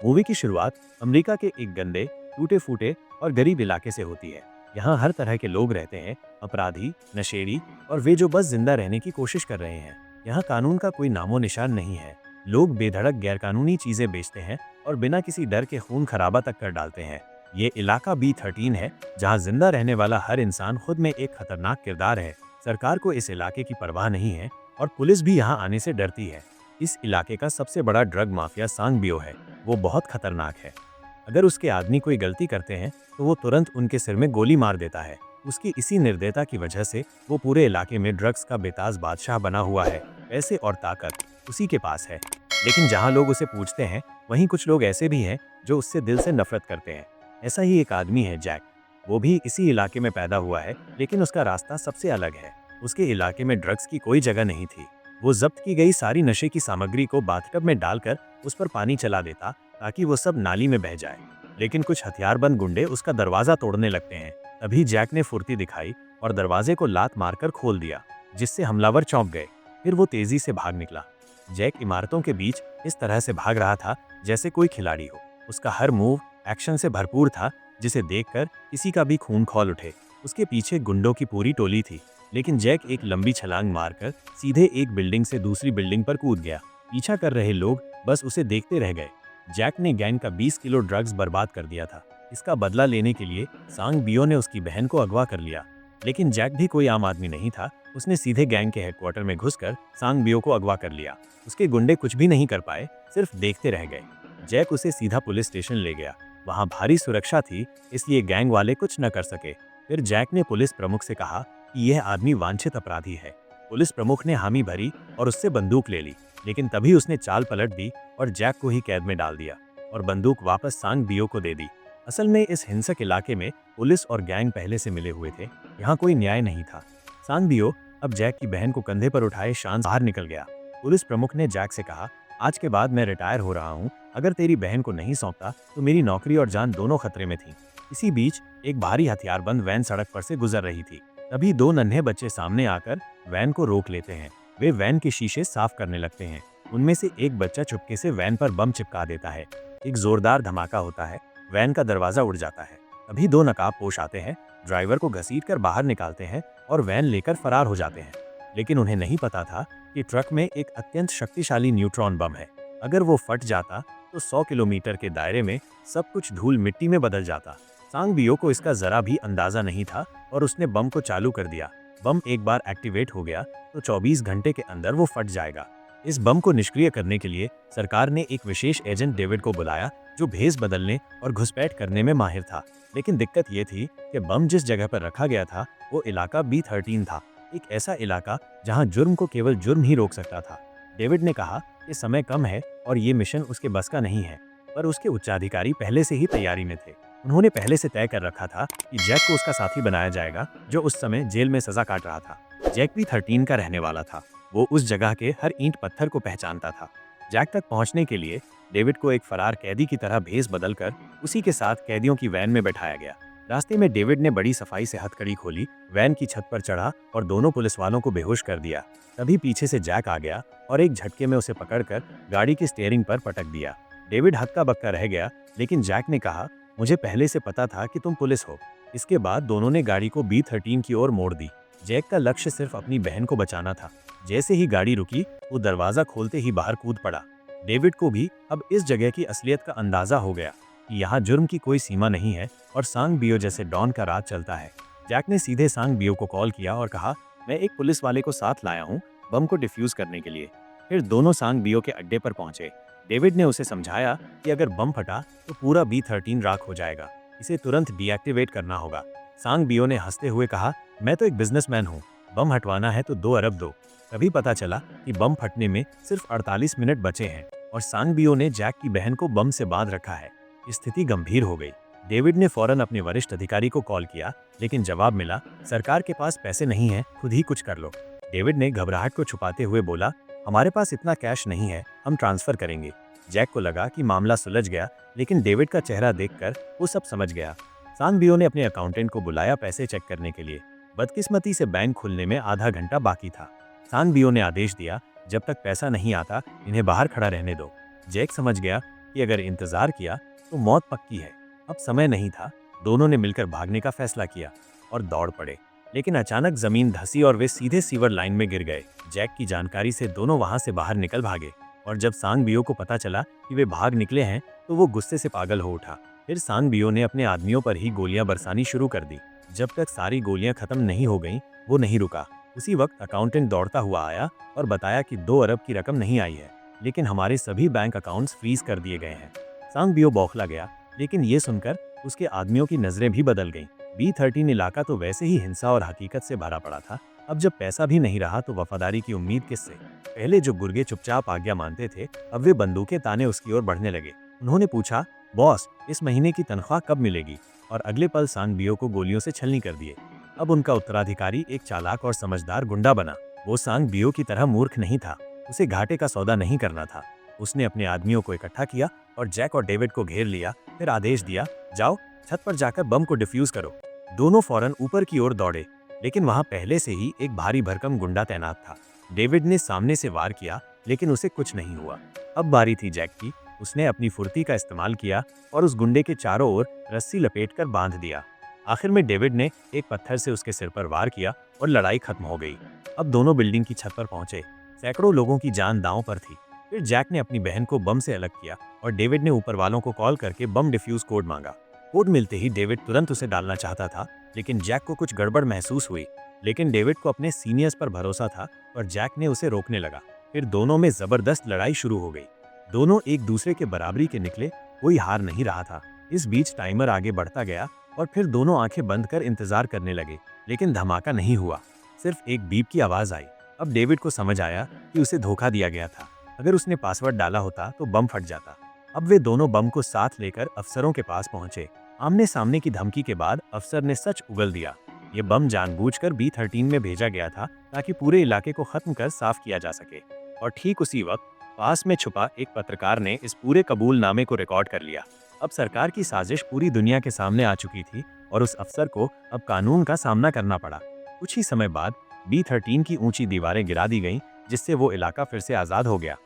Movie की शुरुआत America के एक गंदे, टूटे फूटे और गरीब इलाके से होती है। यहाँ हर तरह के लोग रहते हैं, अपराधी, नशेड़ी और वे जो बस जिंदा रहने की कोशिश कर रहे हैं। यहाँ कानून का कोई नामो निशान नहीं है। लोग बेधड़क गैरकानूनी चीजें बेचते हैं और बिना किसी डर के खून खराबा तक कर डालते हैं। ये इलाका B13 है, जहाँ जिंदा रहने वाला हर इंसान खुद में एक खतरनाक किरदार है। सरकार को इस इलाके की परवाह नहीं है और पुलिस भी यहाँ आने से डरती है। इस इलाके का सबसे बड़ा ड्रग माफिया सांग बियो है। वो बहुत खतरनाक है। अगर उसके आदमी कोई गलती करते हैं तो वो तुरंत उनके सिर में गोली मार देता है। उसकी इसी निर्दयता की वजह से वो पूरे इलाके में ड्रग्स का बेताज बादशाह बना हुआ है। पैसे और ताकत उसी के पास है। लेकिन जहाँ लोग उसे पूछते हैं, वहीं कुछ लोग ऐसे भी हैं जो उससे दिल से नफरत करते हैं। ऐसा ही एक आदमी है, जैक। वो भी इसी इलाके में पैदा हुआ है, लेकिन उसका रास्ता सबसे अलग है। उसके इलाके में ड्रग्स की कोई जगह नहीं थी। वो जब्त की गई सारी नशे की सामग्री को बाथटब में डालकर उस पर पानी चला देता ताकि वो सब नाली में बह जाए। लेकिन कुछ हथियारबंद गुंडे उसका दरवाजा तोड़ने लगते हैं। तभी जैक ने फुर्ती दिखाई और दरवाजे को लात मारकर खोल दिया, जिससे हमलावर चौंक गए। फिर वो तेजी से भाग निकला। जैक इमारतों के बीच इस तरह से भाग रहा था जैसे कोई खिलाड़ी हो। उसका हर मूव एक्शन से भरपूर था, जिसे देखकर किसी का भी खून खौल उठे। उसके पीछे गुंडों की पूरी टोली थी, लेकिन जैक एक लंबी छलांग मारकर सीधे एक बिल्डिंग से दूसरी बिल्डिंग पर कूद गया। पीछा कर रहे लोग बस उसे देखते रह गए। जैक ने गैंग का 20 किलो ड्रग्स बर्बाद कर दिया था। इसका बदला लेने के लिए सांग बियो ने उसकी बहन को अगवा कर लिया। लेकिन जैक भी कोई आम आदमी नहीं था। उसने सीधे गैंग के हेडक्वार्टर में घुसकर सांग बियो को अगवा कर लिया। उसके गुंडे कुछ भी नहीं कर पाए, सिर्फ देखते रह गए। जैक उसे सीधा पुलिस स्टेशन ले गया। वहां भारी सुरक्षा थी, इसलिए गैंग वाले कुछ न कर सके। फिर जैक ने पुलिस प्रमुख से कहा कि यह आदमी वांछित अपराधी है। पुलिस प्रमुख ने हामी भरी और उससे बंदूक ले ली, लेकिन तभी उसने चाल पलट दी और जैक को ही कैद में डाल दिया और बंदूक वापस सांग बियो को दे दी। असल में इस हिंसक इलाके में पुलिस और गैंग पहले से मिले हुए थे। यहाँ कोई न्याय नहीं था। सांग बियो अब जैक की बहन को कंधे पर उठाए शान बाहर निकल गया। पुलिस प्रमुख ने जैक से कहा, आज के बाद मैं रिटायर हो रहा हूँ। अगर तेरी बहन को नहीं सौंपता तो मेरी नौकरी और जान दोनों खतरे में थी। इसी बीच एक भारी हथियारबंद वैन सड़क पर से गुजर रही थी। तभी दो नन्हे बच्चे सामने आकर वैन को रोक लेते हैं। वे वैन के शीशे साफ करने लगते हैं। उनमें से एक बच्चा चुपके से वैन पर बम चिपका देता है। एक जोरदार धमाका होता है। वैन का दरवाजा उड़ जाता है। तभी दो नकाबपोश आते हैं, ड्राइवर को घसीटकर बाहर निकालते हैं और वैन लेकर फरार हो जाते हैं। लेकिन उन्हें नहीं पता था कि ट्रक में एक अत्यंत शक्तिशाली न्यूट्रॉन बम है। अगर वो फट जाता तो 100 किलोमीटर के दायरे में सब कुछ धूल मिट्टी में बदल जाता। सांग बियो को इसका जरा भी अंदाजा नहीं था और उसने बम को चालू कर दिया। बम एक बार एक्टिवेट हो गया तो 24 घंटे के अंदर वो फट जाएगा। इस बम को निष्क्रिय करने के लिए सरकार ने एक विशेष एजेंट डेविड को बुलाया, जो भेस बदलने और घुसपैठ करने में माहिर था। लेकिन दिक्कत ये थी कि बम जिस जगह पर रखा गया था वो इलाका B13 था, एक ऐसा इलाका जहां जुर्म को केवल जुर्म ही रोक सकता था। डेविड ने कहा कि समय कम है और ये मिशन उसके बस का नहीं है, पर उसके उच्चाधिकारी पहले से ही तैयारी में थे। उन्होंने पहले से तय कर रखा था कि जैक को उसका साथी बनाया जाएगा, जो उस समय जेल में सजा काट रहा था। जैक B13 का रहने वाला था। वो उस जगह के हर ईंट पत्थर को पहचानता था। जैक तक पहुंचने के लिए डेविड को एक फरार कैदी की तरह भेस बदलकर उसी के साथ कैदियों की वैन में बैठाया गया। रास्ते में डेविड ने बड़ी सफाई से हथकड़ी खोली, वैन की छत पर चढ़ा और दोनों पुलिस वालों को बेहोश कर दिया। तभी पीछे से जैक आ गया और एक झटके में उसे पकड़कर गाड़ी की स्टीयरिंग पर पटक दिया। डेविड हक्का बक्का रह गया, लेकिन जैक ने कहा, मुझे पहले से पता था कि तुम पुलिस हो। इसके बाद दोनों ने गाड़ी को B13 की ओर मोड़ दी। जैक का लक्ष्य सिर्फ अपनी बहन को बचाना था। जैसे ही गाड़ी रुकी, वो दरवाजा खोलते ही बाहर कूद पड़ा। डेविड को भी अब इस जगह की असलियत का अंदाजा हो गया कि यहाँ जुर्म की कोई सीमा नहीं है और सांग बियो जैसे डॉन का राज चलता है। जैक ने सीधे सांग बियो को कॉल किया और कहा, मैं एक पुलिस वाले को साथ लाया हूँ बम को डिफ्यूज करने के लिए। फिर दोनों सांग बियो के अड्डे पर पहुंचे। डेविड ने उसे समझाया कि अगर बम फटा तो पूरा B13 राख हो जाएगा, इसे तुरंत डीएक्टिवेट करना होगा। सांग बियो ने हंसते हुए कहा, मैं तो एक बिजनेसमैन हूँ, बम हटवाना है तो 2 अरब दो। तभी पता चला कि बम फटने में सिर्फ 48 मिनट बचे हैं और सांग बियो ने जैक की बहन को बम से बांध रखा है। स्थिति गंभीर हो गई। डेविड ने फौरन अपने वरिष्ठ अधिकारी को कॉल किया, लेकिन जवाब मिला, सरकार के पास पैसे नहीं है, खुद ही कुछ कर लो। डेविड ने घबराहट को छुपाते हुए बोला, हमारे पास इतना कैश नहीं है, हम ट्रांसफर करेंगे। जैक को लगा कि मामला सुलझ गया, लेकिन डेविड का चेहरा देखकर वो सब समझ गया। सांग बियो ने अपने अकाउंटेंट को बुलाया पैसे चेक करने के लिए। बदकिस्मती से बैंक खुलने में आधा घंटा बाकी था। सांग बियो ने आदेश दिया, जब तक पैसा नहीं आता इन्हें बाहर खड़ा रहने दो। जैक समझ गया कि अगर इंतजार किया तो मौत पक्की है। अब समय नहीं था। दोनों ने मिलकर भागने का फैसला किया और दौड़ पड़े। लेकिन अचानक जमीन धंसी और वे सीधे सीवर लाइन में गिर गए। जैक की जानकारी से दोनों वहां से बाहर निकल भागे और जब सांग बियो को पता चला कि वे भाग निकले हैं तो वो गुस्से से पागल हो उठा। फिर सांग बियो ने अपने आदमियों पर ही गोलियां बरसानी शुरू कर दी। जब तक सारी गोलियां खत्म नहीं हो गईं, वो नहीं रुका। उसी वक्त अकाउंटेंट दौड़ता हुआ आया और बताया कि 2 अरब की रकम नहीं आई है, लेकिन हमारे सभी बैंक अकाउंट्स फ्रीज कर दिए गए हैं। सांग बियो बौखला गया, लेकिन ये सुनकर उसके आदमियों की नजरें भी बदल गईं। B13 इलाका तो वैसे ही हिंसा और हकीकत से भरा पड़ा था। अब जब पैसा भी नहीं रहा तो वफादारी की उम्मीद किससे? पहले जो गुर्गे चुपचाप आज्ञा मानते थे, अब वे बंदूकें ताने उसकी ओर बढ़ने लगे। उन्होंने पूछा, बॉस, इस महीने की तनख्वाह कब मिलेगी? और अगले पल सांग बियो को गोलियों से छलनी कर दिए। अब उनका उत्तराधिकारी एक चालाक और समझदार गुंडा बना। वो सांग बियो की तरह मूर्ख नहीं था। उसे घाटे का सौदा नहीं करना था। उसने अपने आदमियों को इकट्ठा किया और जैक और डेविड को घेर लिया। फिर आदेश दिया, जाओ छत पर जाकर बम को डिफ्यूज करो। दोनों फौरन ऊपर की ओर दौड़े, लेकिन वहां पहले से ही एक भारी भरकम गुंडा तैनात था। डेविड ने सामने से वार किया, लेकिन उसे कुछ नहीं हुआ। अब बारी थी जैक की। उसने अपनी फुर्ती का इस्तेमाल किया और उस गुंडे के चारों ओर रस्सी लपेटकर बांध दिया। आखिर में डेविड ने एक पत्थर से उसके सिर पर वार किया और लड़ाई खत्म हो गई। अब दोनों बिल्डिंग की छत पर पहुंचे। सैकड़ों लोगों की जान दांव पर थी। फिर जैक ने अपनी बहन को बम से अलग किया और डेविड ने ऊपर वालों को कॉल करके बम डिफ्यूज कोड मांगा। कोड मिलते ही डेविड तुरंत उसे डालना चाहता था, लेकिन जैक को कुछ गड़बड़ महसूस हुई। लेकिन डेविड को अपने सीनियर्स पर भरोसा था और जैक ने उसे रोकने लगा। फिर दोनों में जबरदस्त लड़ाई शुरू हो गई। दोनों एक दूसरे के बराबरी के निकले, कोई हार नहीं रहा था। इस बीच टाइमर आगे बढ़ता गया और फिर दोनों आंखें बंद कर इंतजार करने लगे, लेकिन धमाका नहीं हुआ। सिर्फ एक बीप की आवाज आई। अब डेविड को समझ आया कि उसे धोखा दिया गया था। अगर उसने पासवर्ड डाला होता तो बम फट जाता। अब वे दोनों बम को साथ लेकर अफसरों के पास पहुंचे। आमने सामने की धमकी के बाद अफसर ने सच उगल दिया। ये बम जानबूझकर B13 में भेजा गया था ताकि पूरे इलाके को खत्म कर साफ किया जा सके। और ठीक उसी वक्त पास में छुपा एक पत्रकार ने इस पूरे कबूलनामे को रिकॉर्ड कर लिया। अब सरकार की साजिश पूरी दुनिया के सामने आ चुकी थी और उस अफसर को अब कानून का सामना करना पड़ा। कुछ ही समय बाद B13 की ऊंची दीवारें गिरा दी गईं, जिससे वो इलाका फिर से आजाद हो गया।